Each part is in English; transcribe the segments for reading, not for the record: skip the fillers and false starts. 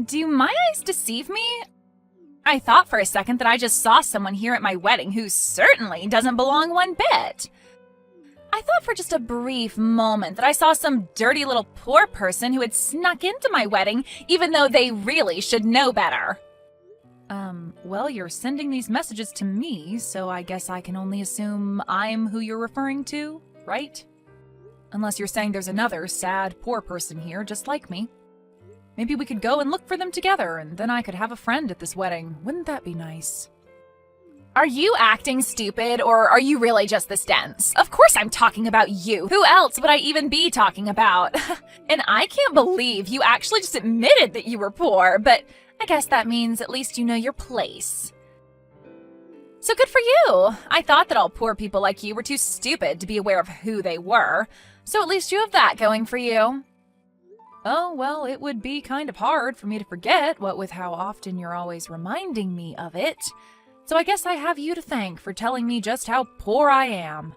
Do my eyes deceive me? I thought for a second that I just saw someone here at my wedding who certainly doesn't belong one bit. I thought for just a brief moment that I saw some dirty little poor person who had snuck into my wedding, even though they really should know better. Well, you're sending these messages to me, so I guess I can only assume I'm who you're referring to, right? Unless you're saying there's another sad, poor person here just like me. Maybe we could go and look for them together, and then I could have a friend at this wedding. Wouldn't that be nice? Are you acting stupid, or are you really just this dense? Of course I'm talking about you. Who else would I even be talking about? And I can't believe you actually just admitted that you were poor, but I guess that means at least you know your place. So good for you. I thought that all poor people like you were too stupid to be aware of who they were, so at least you have that going for you. Oh, well, it would be kind of hard for me to forget, what with how often you're always reminding me of it. So I guess I have you to thank for telling me just how poor I am.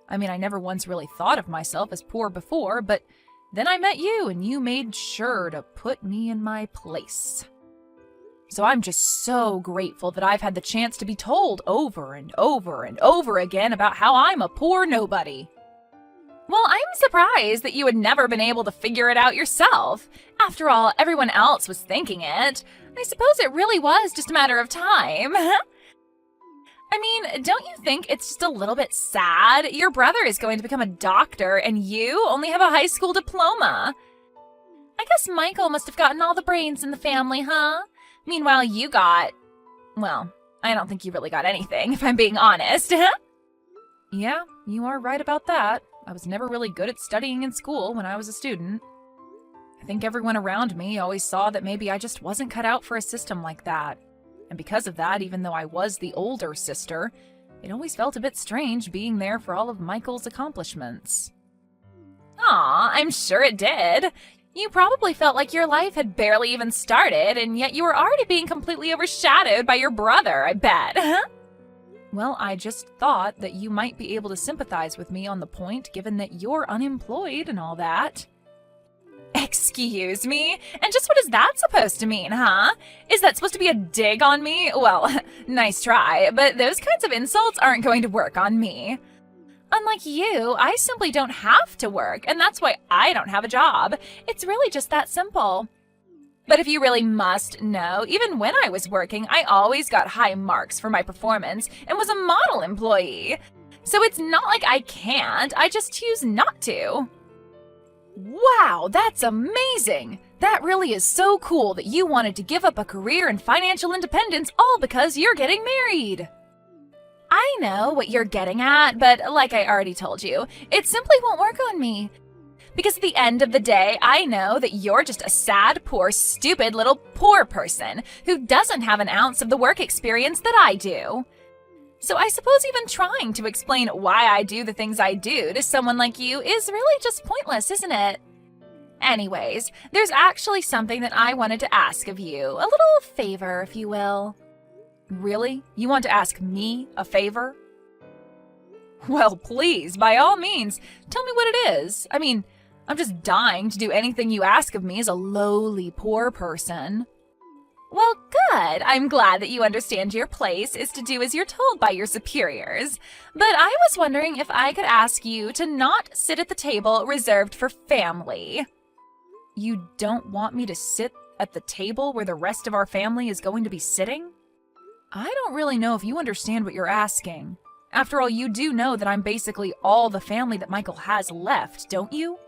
I mean, I never once really thought of myself as poor before, but then I met you and you made sure to put me in my place. So I'm just so grateful that I've had the chance to be told over and over and over again about how I'm a poor nobody. Well, I'm surprised that you had never been able to figure it out yourself. After all, everyone else was thinking it. I suppose it really was just a matter of time. I mean, don't you think it's just a little bit sad? Your brother is going to become a doctor and you only have a high school diploma. I guess Michael must have gotten all the brains in the family, huh? Meanwhile, you got... well, I don't think you really got anything, if I'm being honest. Yeah, you are right about that. I was never really good at studying in school when I was a student. I think everyone around me always saw that maybe I just wasn't cut out for a system like that. And because of that, even though I was the older sister, it always felt a bit strange being there for all of Michael's accomplishments. Aw, I'm sure it did. You probably felt like your life had barely even started, and yet you were already being completely overshadowed by your brother, I bet. Well, I just thought that you might be able to sympathize with me on the point, given that you're unemployed and all that. Excuse me? And just what is that supposed to mean, huh? Is that supposed to be a dig on me? Well, nice try, but those kinds of insults aren't going to work on me. Unlike you, I simply don't have to work, and that's why I don't have a job. It's really just that simple. But if you really must know, even when I was working, I always got high marks for my performance and was a model employee. So it's not like I can't, I just choose not to. Wow, that's amazing! That really is so cool that you wanted to give up a career and financial independence all because you're getting married. I know what you're getting at, but like I already told you, it simply won't work on me. Because at the end of the day, I know that you're just a sad, poor, stupid little poor person who doesn't have an ounce of the work experience that I do. So I suppose even trying to explain why I do the things I do to someone like you is really just pointless, isn't it? Anyways, there's actually something that I wanted to ask of you, a little favor, if you will. Really? You want to ask me a favor? Well, please, by all means, tell me what it is. I mean, I'm just dying to do anything you ask of me as a lowly poor person. Well, good. I'm glad that you understand your place is to do as you're told by your superiors. But I was wondering if I could ask you to not sit at the table reserved for family. You don't want me to sit at the table where the rest of our family is going to be sitting? I don't really know if you understand what you're asking. After all, you do know that I'm basically all the family that Michael has left, don't you?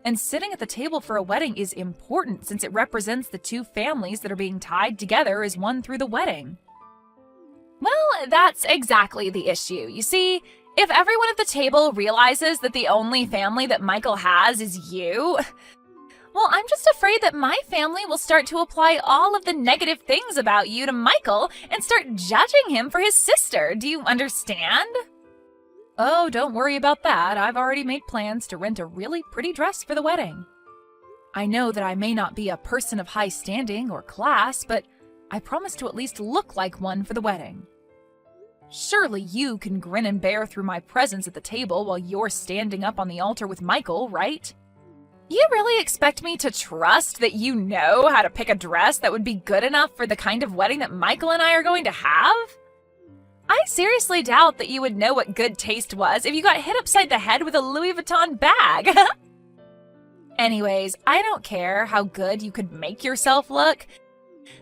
And sitting at the table for a wedding is important since it represents the two families that are being tied together as one through the wedding. Well, that's exactly the issue. You see, if everyone at the table realizes that the only family that Michael has is you, well, I'm just afraid that my family will start to apply all of the negative things about you to Michael and start judging him for his sister. Do you understand? Oh, don't worry about that. I've already made plans to rent a really pretty dress for the wedding. I know that I may not be a person of high standing or class, but I promise to at least look like one for the wedding. Surely you can grin and bear through my presence at the table while you're standing up on the altar with Michael, right? You really expect me to trust that you know how to pick a dress that would be good enough for the kind of wedding that Michael and I are going to have? I seriously doubt that you would know what good taste was if you got hit upside the head with a Louis Vuitton bag. Anyways, I don't care how good you could make yourself look.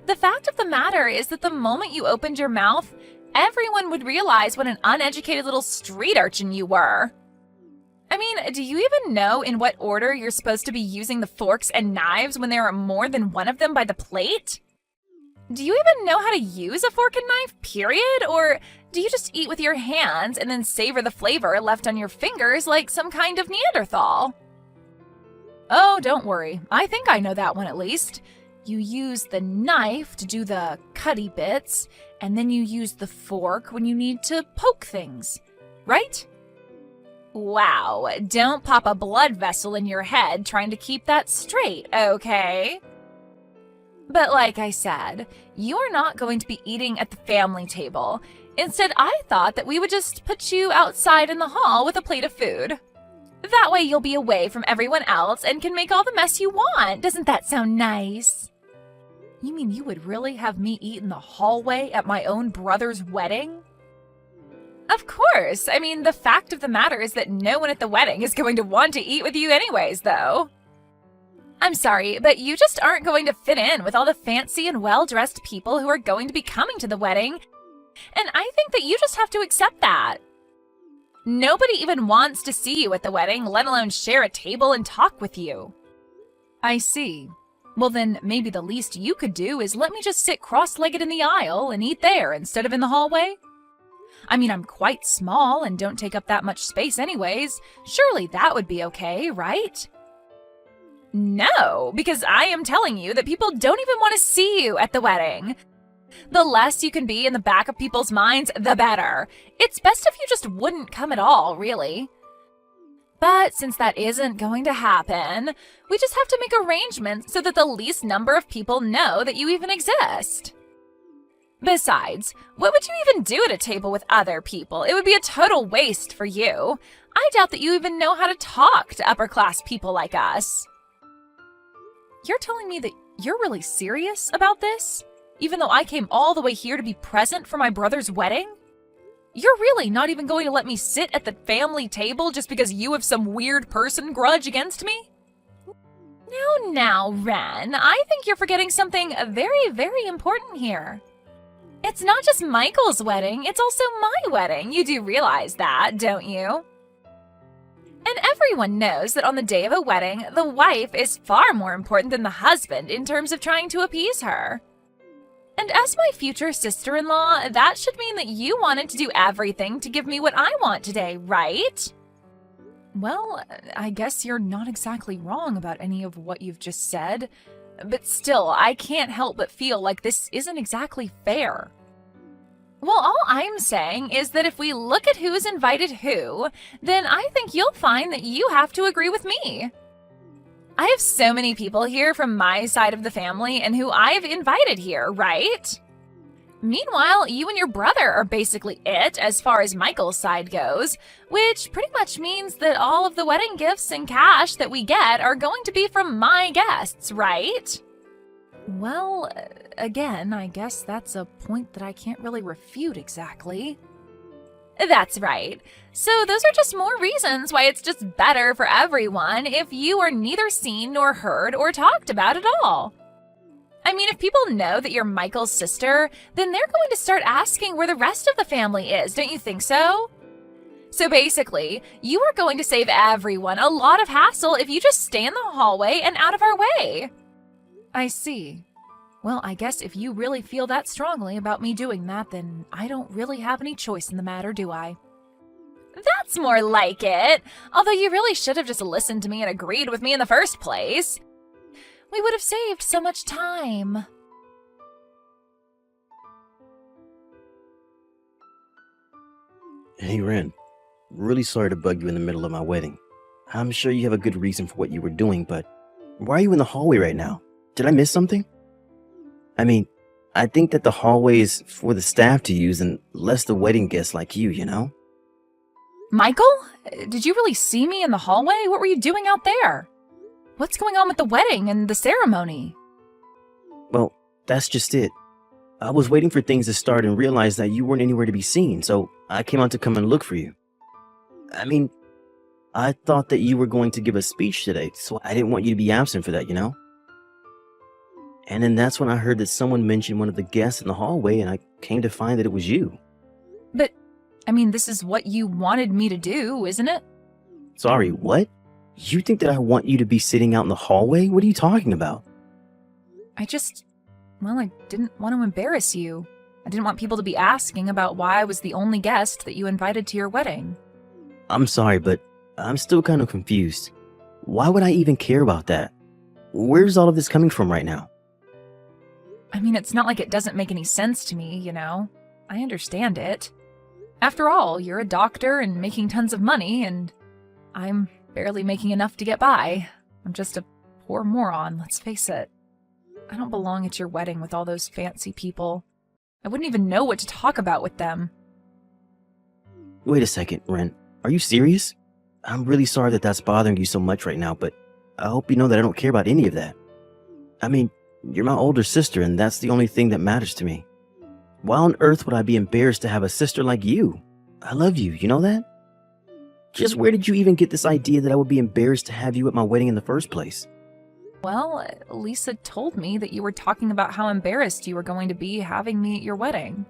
The fact of the matter is that the moment you opened your mouth, everyone would realize what an uneducated little street urchin you were. I mean, do you even know in what order you're supposed to be using the forks and knives when there are more than one of them by the plate? Do you even know how to use a fork and knife, period? Or do you just eat with your hands and then savor the flavor left on your fingers like some kind of Neanderthal? Oh, don't worry. I think I know that one at least. You use the knife to do the cutty bits, and then you use the fork when you need to poke things, right? Wow, don't pop a blood vessel in your head trying to keep that straight, okay? But like I said, you're not going to be eating at the family table. Instead, I thought that we would just put you outside in the hall with a plate of food. That way you'll be away from everyone else and can make all the mess you want. Doesn't that sound nice? You mean you would really have me eat in the hallway at my own brother's wedding? Of course. I mean, the fact of the matter is that no one at the wedding is going to want to eat with you anyways, though. I'm sorry, but you just aren't going to fit in with all the fancy and well-dressed people who are going to be coming to the wedding. And I think that you just have to accept that. Nobody even wants to see you at the wedding, let alone share a table and talk with you. I see. Well then, maybe the least you could do is let me just sit cross-legged in the aisle and eat there instead of in the hallway. I mean, I'm quite small and don't take up that much space anyways. Surely that would be okay, right? No, because I am telling you that people don't even want to see you at the wedding. The less you can be in the back of people's minds, the better. It's best if you just wouldn't come at all, really. But since that isn't going to happen, we just have to make arrangements so that the least number of people know that you even exist. Besides, what would you even do at a table with other people? It would be a total waste for you. I doubt that you even know how to talk to upper-class people like us. You're telling me that you're really serious about this? Even though I came all the way here to be present for my brother's wedding? You're really not even going to let me sit at the family table just because you have some weird person grudge against me? Now, Ren, I think you're forgetting something very, very important here. It's not just Michael's wedding, it's also my wedding. You do realize that, don't you? And everyone knows that on the day of a wedding, the wife is far more important than the husband in terms of trying to appease her. And as my future sister-in-law, that should mean that you wanted to do everything to give me what I want today, right? Well, I guess you're not exactly wrong about any of what you've just said. But still, I can't help but feel like this isn't exactly fair. Well, all I'm saying is that if we look at who's invited who, then I think you'll find that you have to agree with me. I have so many people here from my side of the family and who I've invited here, right? Meanwhile, you and your brother are basically it as far as Michael's side goes, which pretty much means that all of the wedding gifts and cash that we get are going to be from my guests, right? Well, again, I guess that's a point that I can't really refute exactly. That's right. So those are just more reasons why it's just better for everyone if you are neither seen nor heard or talked about at all. I mean, if people know that you're Michael's sister, then they're going to start asking where the rest of the family is, don't you think so? So basically, you are going to save everyone a lot of hassle if you just stay in the hallway and out of our way. I see. Well, I guess if you really feel that strongly about me doing that, then I don't really have any choice in the matter, do I? That's more like it. Although you really should have just listened to me and agreed with me in the first place. We would have saved so much time. Hey, Ren. Really sorry to bug you in the middle of my wedding. I'm sure you have a good reason for what you were doing, but why are you in the hallway right now? Did I miss something? I mean, I think that the hallway is for the staff to use and less the wedding guests like you, you know? Michael? Did you really see me in the hallway? What were you doing out there? What's going on with the wedding and the ceremony? Well, that's just it. I was waiting for things to start and realized that you weren't anywhere to be seen, so I came out to come and look for you. I mean, I thought that you were going to give a speech today, so I didn't want you to be absent for that, you know? And then that's when I heard that someone mentioned one of the guests in the hallway, and I came to find that it was you. But, this is what you wanted me to do, isn't it? Sorry, what? You think that I want you to be sitting out in the hallway? What are you talking about? I didn't want to embarrass you. I didn't want people to be asking about why I was the only guest that you invited to your wedding. I'm sorry, but I'm still kind of confused. Why would I even care about that? Where's all of this coming from right now? It's not like it doesn't make any sense to me, I understand it. After all, you're a doctor and making tons of money, and I'm barely making enough to get by. I'm just a poor moron, let's face it. I don't belong at your wedding with all those fancy people. I wouldn't even know what to talk about with them. Wait a second, Ren. Are you serious? I'm really sorry that that's bothering you so much right now, but I hope you know that I don't care about any of that. You're my older sister, and that's the only thing that matters to me. Why on earth would I be embarrassed to have a sister like you? I love you, you know that? Just where did you even get this idea that I would be embarrassed to have you at my wedding in the first place? Well, Lisa told me that you were talking about how embarrassed you were going to be having me at your wedding.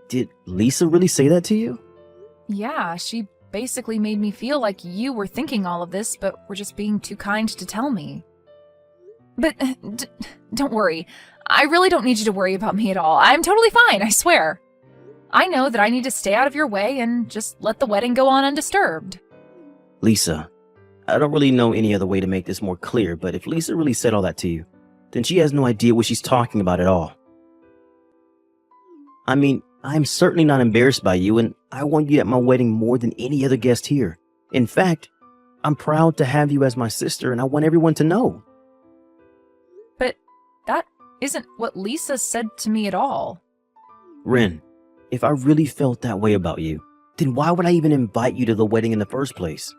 Did Lisa really say that to you? Yeah, she basically made me feel like you were thinking all of this, but were just being too kind to tell me. But don't worry. I really don't need you to worry about me at all. I'm totally fine, I swear. I know that I need to stay out of your way and just let the wedding go on undisturbed. Lisa, I don't really know any other way to make this more clear, but if Lisa really said all that to you, then she has no idea what she's talking about at all. I'm certainly not embarrassed by you, and I want you at my wedding more than any other guest here. In fact, I'm proud to have you as my sister, and I want everyone to know. But that isn't what Lisa said to me at all. Ren, if I really felt that way about you, then why would I even invite you to the wedding in the first place?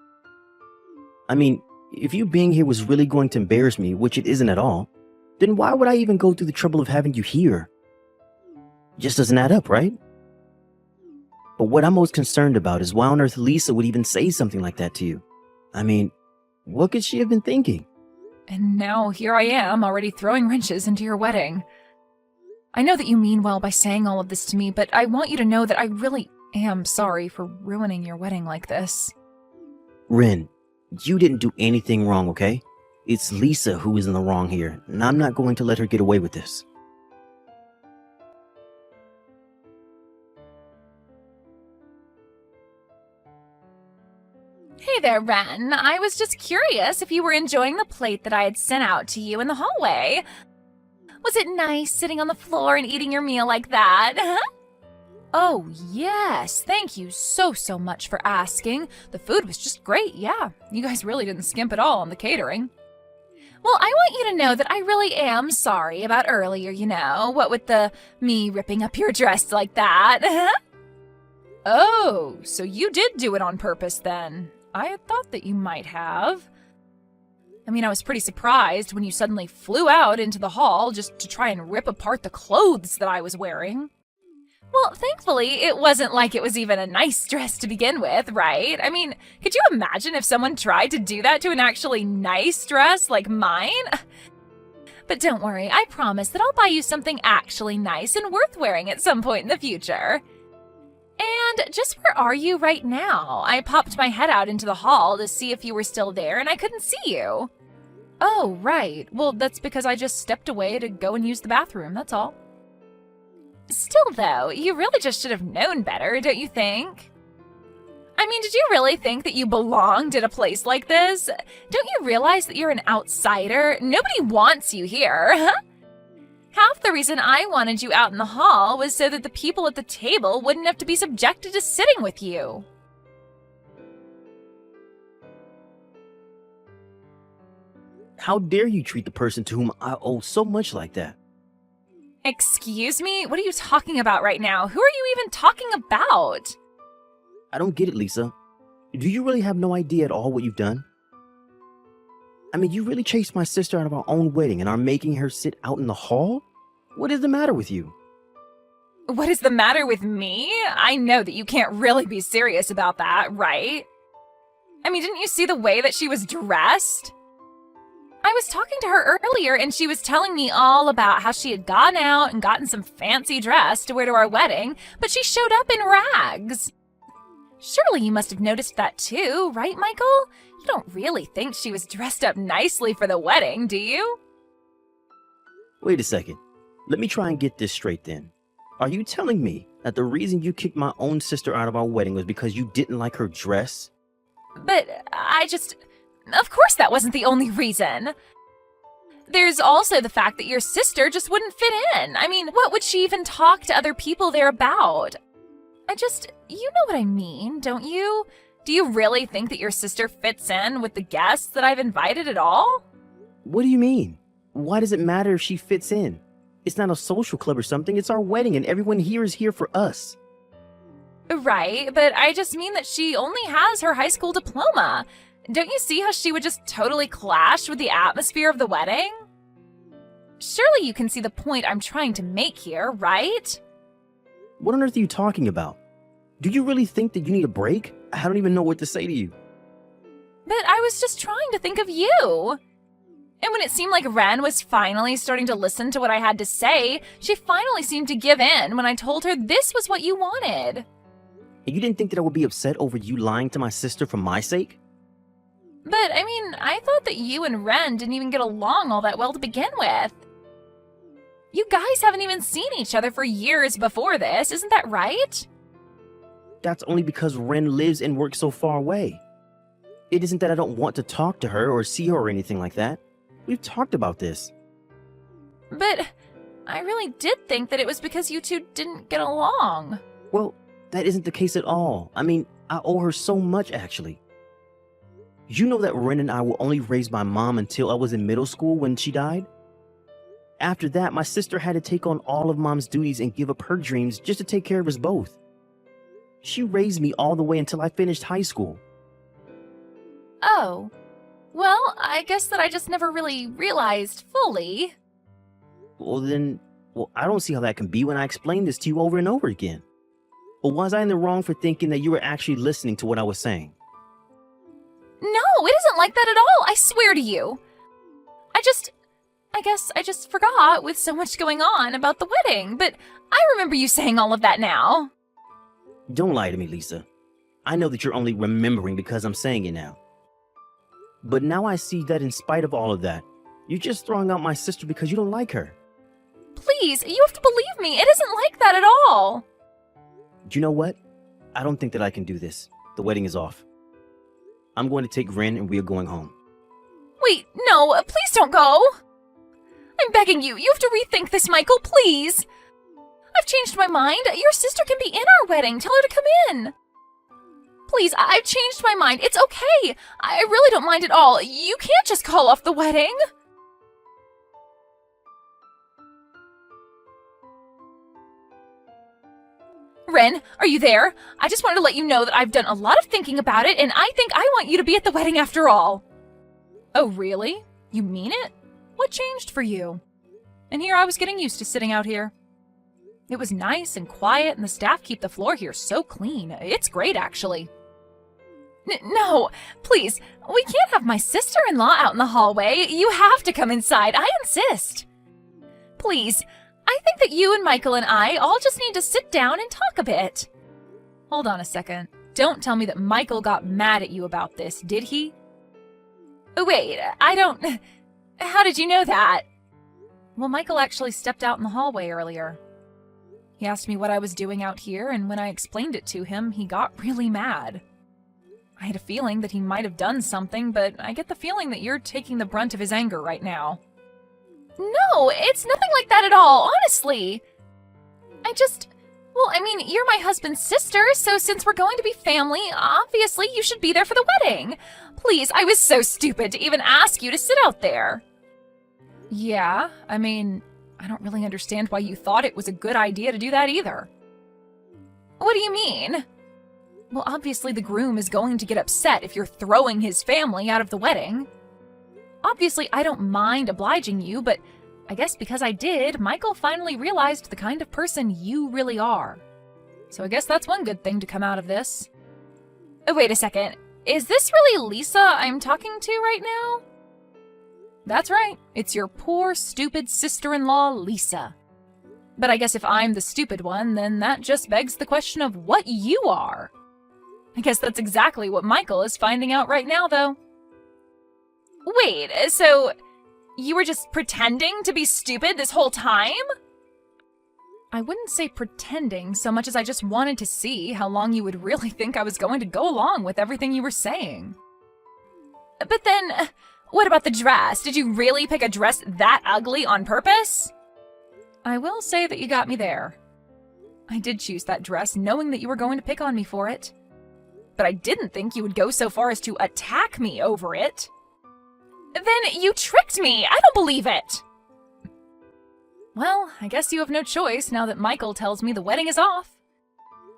If you being here was really going to embarrass me, which it isn't at all, then why would I even go through the trouble of having you here? Just doesn't add up, right? But what I'm most concerned about is why on earth Lisa would even say something like that to you. What could she have been thinking? And now here I am, already throwing wrenches into your wedding. I know that you mean well by saying all of this to me, but I want you to know that I really am sorry for ruining your wedding like this. Ren, you didn't do anything wrong, okay? It's Lisa who is in the wrong here, and I'm not going to let her get away with this. Hey there, Ren. I was just curious if you were enjoying the plate that I had sent out to you in the hallway. Was it nice sitting on the floor and eating your meal like that? Oh, yes. Thank you so much for asking. The food was just great, yeah. You guys really didn't skimp at all on the catering. Well, I want you to know that I really am sorry about earlier, what with me ripping up your dress like that. Oh, so you did do it on purpose then. I had thought that you might have. I was pretty surprised when you suddenly flew out into the hall just to try and rip apart the clothes that I was wearing. Well, thankfully, it wasn't like it was even a nice dress to begin with, right? Could you imagine if someone tried to do that to an actually nice dress like mine? But don't worry, I promise that I'll buy you something actually nice and worth wearing at some point in the future. And just where are you right now? I popped my head out into the hall to see if you were still there, and I couldn't see you. Oh, right. Well, that's because I just stepped away to go and use the bathroom, that's all. Still, though, you really just should have known better, don't you think? Did you really think that you belonged at a place like this? Don't you realize that you're an outsider? Nobody wants you here. Half the reason I wanted you out in the hall was so that the people at the table wouldn't have to be subjected to sitting with you. How dare you treat the person to whom I owe so much like that? Excuse me? What are you talking about right now? Who are you even talking about? I don't get it, Lisa. Do you really have no idea at all what you've done? I mean, you really chased my sister out of our own wedding and are making her sit out in the hall? What is the matter with you? What is the matter with me? I know that you can't really be serious about that, right? I mean, didn't you see the way that she was dressed? I was talking to her earlier and she was telling me all about how she had gone out and gotten some fancy dress to wear to our wedding, but she showed up in rags. Surely you must have noticed that too, right, Michael? You don't really think she was dressed up nicely for the wedding, do you? Wait a second. Let me try and get this straight then. Are you telling me that the reason you kicked my own sister out of our wedding was because you didn't like her dress? But of course that wasn't the only reason. There's also the fact that your sister just wouldn't fit in. I mean, what would she even talk to other people there about? You know what I mean, don't you? Do you really think that your sister fits in with the guests that I've invited at all? What do you mean? Why does it matter if she fits in? It's not a social club or something, it's our wedding and everyone here is here for us. Right, but I just mean that she only has her high school diploma. Don't you see how she would just totally clash with the atmosphere of the wedding? Surely you can see the point I'm trying to make here, right? What on earth are you talking about? Do you really think that you need a break? I don't even know what to say to you. But I was just trying to think of you. And when it seemed like Ren was finally starting to listen to what I had to say, she finally seemed to give in when I told her this was what you wanted. And you didn't think that I would be upset over you lying to my sister for my sake? But, I mean, I thought that you and Ren didn't even get along all that well to begin with. You guys haven't even seen each other for years before this, isn't that right? That's only because Ren lives and works so far away. It isn't that I don't want to talk to her or see her or anything like that. We've talked about this. But I really did think that it was because you two didn't get along. Well, that isn't the case at all. I mean, I owe her so much, actually. You know that Ren and I were only raised by Mom until I was in middle school when she died? After that, my sister had to take on all of Mom's duties and give up her dreams just to take care of us both. She raised me all the way until I finished high school. Oh. Well, I guess that I just never really realized fully. Well, I don't see how that can be when I explained this to you over and over again. Or was I in the wrong for thinking that you were actually listening to what I was saying? No, it isn't like that at all, I swear to you. I guess I just forgot with so much going on about the wedding, but I remember you saying all of that now. Don't lie to me, Lisa. I know that you're only remembering because I'm saying it now. But now I see that in spite of all of that, you're just throwing out my sister because you don't like her. Please, you have to believe me, it isn't like that at all. Do you know what? I don't think that I can do this. The wedding is off. I'm going to take Ren and we are going home. Wait, no, please don't go. I'm begging you, you have to rethink this, Michael, please. I've changed my mind. Your sister can be in our wedding. Tell her to come in. Please, I've changed my mind. It's okay. I really don't mind at all. You can't just call off the wedding. Ren, are you there? I just wanted to let you know that I've done a lot of thinking about it, and I think I want you to be at the wedding after all. Oh, really? You mean it? What changed for you? And here I was getting used to sitting out here. It was nice and quiet, and the staff keep the floor here so clean. It's great, actually. No, please, we can't have my sister-in-law out in the hallway. You have to come inside, I insist. Please, I think that you and Michael and I all just need to sit down and talk a bit. Hold on a second. Don't tell me that Michael got mad at you about this, did he? Wait, I don't... How did you know that? Well, Michael actually stepped out in the hallway earlier. He asked me what I was doing out here, and when I explained it to him, he got really mad. I had a feeling that he might have done something, but I get the feeling that you're taking the brunt of his anger right now. No, it's nothing like that at all, honestly. You're my husband's sister, so since we're going to be family, obviously you should be there for the wedding. Please, I was so stupid to even ask you to sit out there. Yeah, I don't really understand why you thought it was a good idea to do that either. What do you mean? Well, obviously the groom is going to get upset if you're throwing his family out of the wedding. Obviously, I don't mind obliging you, but I guess because I did, Michael finally realized the kind of person you really are. So I guess that's one good thing to come out of this. Oh, wait a second. Is this really Lisa I'm talking to right now? That's right. It's your poor, stupid sister-in-law, Lisa. But I guess if I'm the stupid one, then that just begs the question of what you are. I guess that's exactly what Michael is finding out right now, though. Wait, so you were just pretending to be stupid this whole time? I wouldn't say pretending so much as I just wanted to see how long you would really think I was going to go along with everything you were saying. But then, what about the dress? Did you really pick a dress that ugly on purpose? I will say that you got me there. I did choose that dress knowing that you were going to pick on me for it. But I didn't think you would go so far as to attack me over it. Then you tricked me! I don't believe it! Well, I guess you have no choice now that Michael tells me the wedding is off.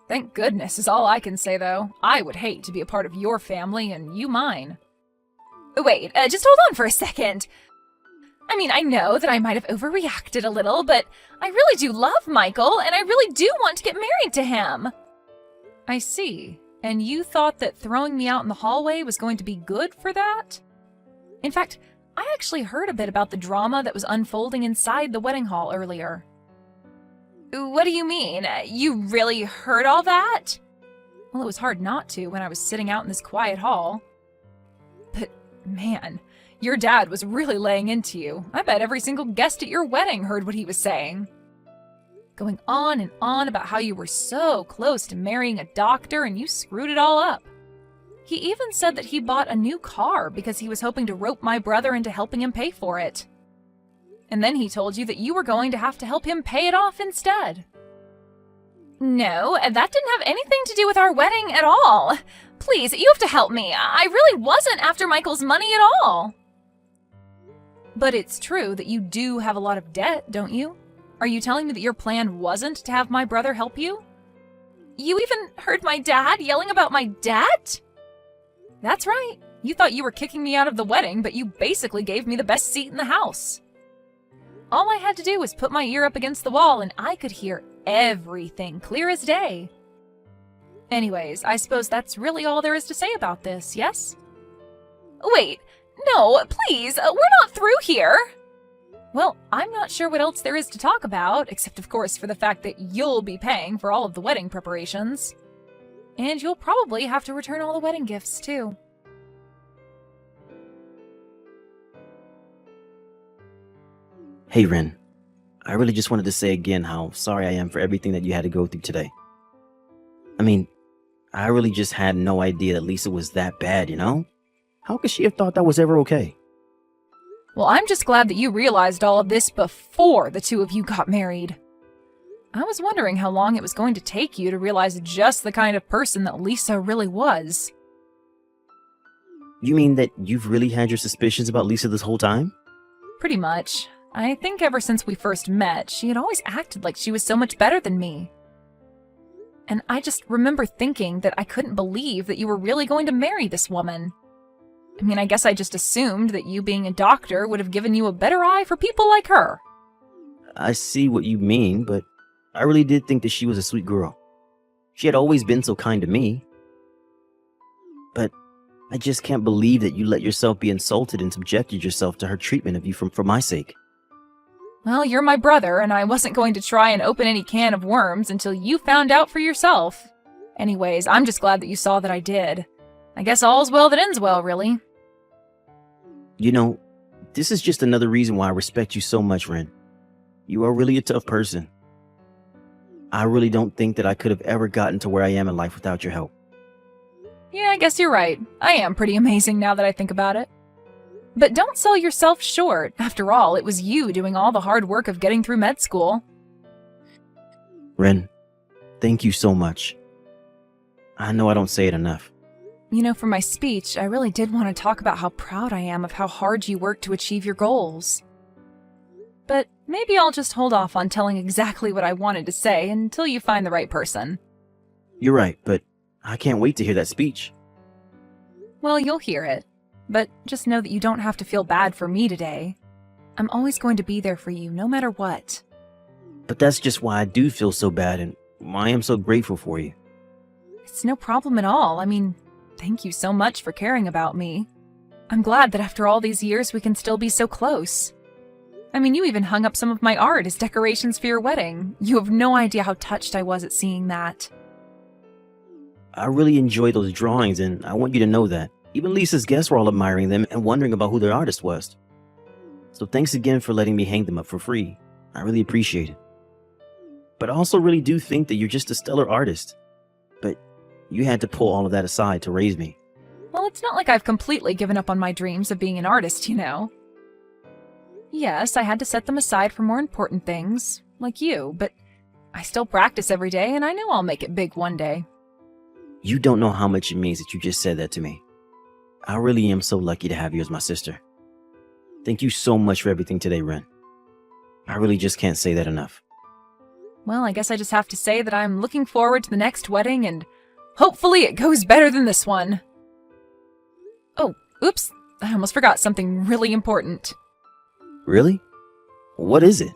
Thank goodness is all I can say, though. I would hate to be a part of your family and you mine. Wait, just hold on for a second. I mean, I know that I might have overreacted a little, but I really do love Michael, and I really do want to get married to him. I see. And you thought that throwing me out in the hallway was going to be good for that? In fact, I actually heard a bit about the drama that was unfolding inside the wedding hall earlier. What do you mean? You really heard all that? Well, it was hard not to when I was sitting out in this quiet hall. But, man, your dad was really laying into you. I bet every single guest at your wedding heard what he was saying. Going on and on about how you were so close to marrying a doctor and you screwed it all up. He even said that he bought a new car because he was hoping to rope my brother into helping him pay for it. And then he told you that you were going to have to help him pay it off instead. No, that didn't have anything to do with our wedding at all. Please, you have to help me. I really wasn't after Michael's money at all. But it's true that you do have a lot of debt, don't you? Are you telling me that your plan wasn't to have my brother help you? You even heard my dad yelling about my debt? That's right. You thought you were kicking me out of the wedding, but you basically gave me the best seat in the house. All I had to do was put my ear up against the wall and I could hear everything clear as day. Anyways, I suppose that's really all there is to say about this, yes? Wait, no, please, we're not through here. Well, I'm not sure what else there is to talk about, except of course for the fact that you'll be paying for all of the wedding preparations. And you'll probably have to return all the wedding gifts, too. Hey, Ren. I really just wanted to say again how sorry I am for everything that you had to go through today. I mean, I really just had no idea that Lisa was that bad, you know? How could she have thought that was ever okay? Well, I'm just glad that you realized all of this before the two of you got married. I was wondering how long it was going to take you to realize just the kind of person that Lisa really was. You mean that you've really had your suspicions about Lisa this whole time? Pretty much. I think ever since we first met, she had always acted like she was so much better than me. And I just remember thinking that I couldn't believe that you were really going to marry this woman. I mean, I guess I just assumed that you being a doctor would have given you a better eye for people like her. I see what you mean, but I really did think that she was a sweet girl. She had always been so kind to me. But I just can't believe that you let yourself be insulted and subjected yourself to her treatment of you for my sake. Well, you're my brother, and I wasn't going to try and open any can of worms until you found out for yourself. Anyways, I'm just glad that you saw that I did. I guess all's well that ends well, really. You know, this is just another reason why I respect you so much, Ren. You are really a tough person. I really don't think that I could have ever gotten to where I am in life without your help. Yeah, I guess you're right. I am pretty amazing now that I think about it. But don't sell yourself short. After all, it was you doing all the hard work of getting through med school. Ren, thank you so much. I know I don't say it enough. You know, for my speech, I really did want to talk about how proud I am of how hard you worked to achieve your goals. But maybe I'll just hold off on telling exactly what I wanted to say until you find the right person. You're right, but I can't wait to hear that speech. Well, you'll hear it. but just know that you don't have to feel bad for me today. I'm always going to be there for you, no matter what. But that's just why I do feel so bad and why I am so grateful for you. It's no problem at all. I mean, thank you so much for caring about me. I'm glad that after all these years we can still be so close. I mean, you even hung up some of my art as decorations for your wedding. You have no idea how touched I was at seeing that. I really enjoyed those drawings, and I want you to know that. Even Lisa's guests were all admiring them and wondering about who their artist was. So thanks again for letting me hang them up for free. I really appreciate it. But I also really do think that you're just a stellar artist. But you had to pull all of that aside to raise me. Well, it's not like I've completely given up on my dreams of being an artist, you know. Yes, I had to set them aside for more important things, like you, but I still practice every day, and I know I'll make it big one day. You don't know how much it means that you just said that to me. I really am so lucky to have you as my sister. Thank you so much for everything today, Ren. I really just can't say that enough. Well, I guess I just have to say that I'm looking forward to the next wedding, and hopefully it goes better than this one. Oh, oops, I almost forgot something really important. Really? What is it?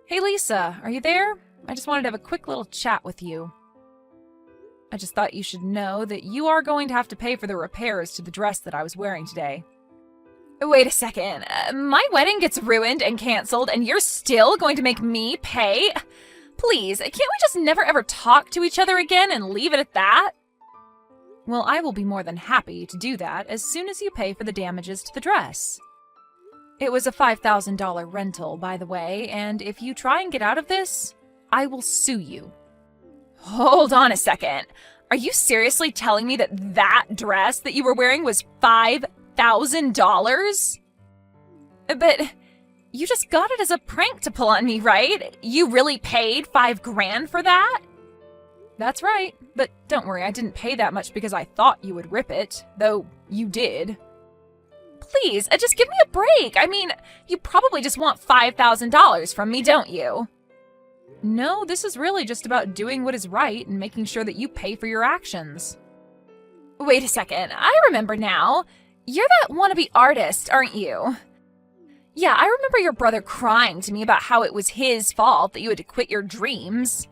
Hey Lisa, are you there? I just wanted to have a quick little chat with you. I just thought you should know that you are going to have to pay for the repairs to the dress that I was wearing today. Wait a second, my wedding gets ruined and canceled and you're still going to make me pay? Please, can't we just never ever talk to each other again and leave it at that? Well, I will be more than happy to do that as soon as you pay for the damages to the dress. It was a $5,000 rental, by the way, and if you try and get out of this, I will sue you. Hold on a second. Are you seriously telling me that that dress that you were wearing was $5,000? But you just got it as a prank to pull on me, right? You really paid $5,000 for that? That's right, but don't worry, I didn't pay that much because I thought you would rip it, though you did. Please, just give me a break. I mean, you probably just want $5,000 from me, don't you? No, this is really just about doing what is right and making sure that you pay for your actions. Wait a second, I remember now. You're that wannabe artist, aren't you? Yeah, I remember your brother crying to me about how it was his fault that you had to quit your dreams.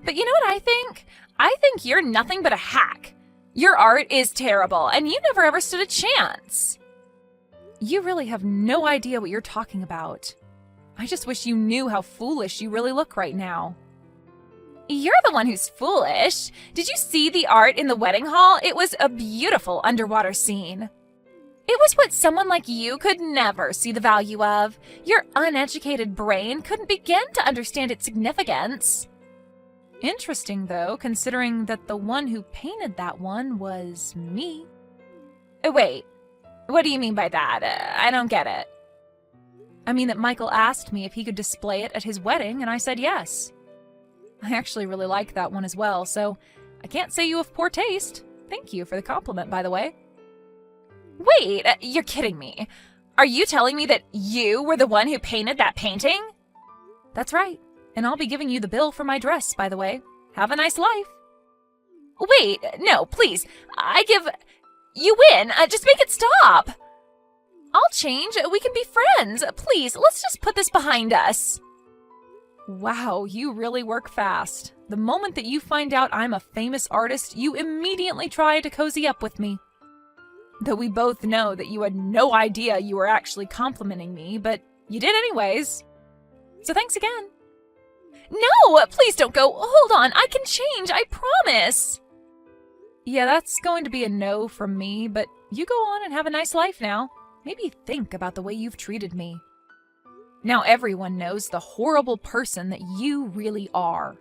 But you know what I think? I think you're nothing but a hack. Your art is terrible, and you never ever stood a chance. You really have no idea what you're talking about. I just wish you knew how foolish you really look right now. You're the one who's foolish. Did you see the art in the wedding hall? It was a beautiful underwater scene. It was what someone like you could never see the value of. Your uneducated brain couldn't begin to understand its significance. Interesting, though, considering that the one who painted that one was me. Wait, what do you mean by that? I don't get it. I mean that Michael asked me if he could display it at his wedding, and I said yes. I actually really like that one as well, so I can't say you have poor taste. Thank you for the compliment, by the way. Wait, you're kidding me. Are you telling me that you were the one who painted that painting? That's right. And I'll be giving you the bill for my dress, by the way. Have a nice life. Wait, no, please. You win. Just make it stop. I'll change. We can be friends. Please, let's just put this behind us. Wow, you really work fast. The moment that you find out I'm a famous artist, you immediately try to cozy up with me. Though we both know that you had no idea you were actually complimenting me, but you did anyways. So thanks again. No, please don't go. Hold on, I can change, I promise. Yeah, that's going to be a no from me, but you go on and have a nice life now. Maybe think about the way you've treated me. Now everyone knows the horrible person that you really are.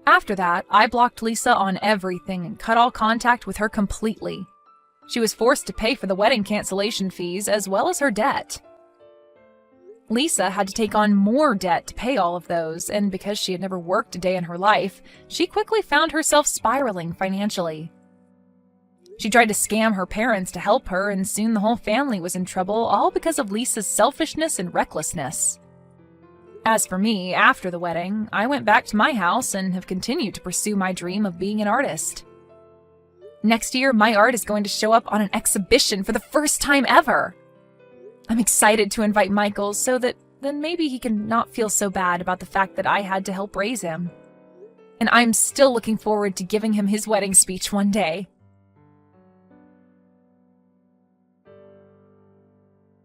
After that, I blocked Lisa on everything and cut all contact with her completely. She was forced to pay for the wedding cancellation fees as well as her debt. Lisa had to take on more debt to pay all of those, and because she had never worked a day in her life, she quickly found herself spiraling financially. She tried to scam her parents to help her, and soon the whole family was in trouble, all because of Lisa's selfishness and recklessness. As for me, after the wedding, I went back to my house and have continued to pursue my dream of being an artist. Next year, my art is going to show up on an exhibition for the first time ever. I'm excited to invite Michael so that then maybe he can not feel so bad about the fact that I had to help raise him. And I'm still looking forward to giving him his wedding speech one day.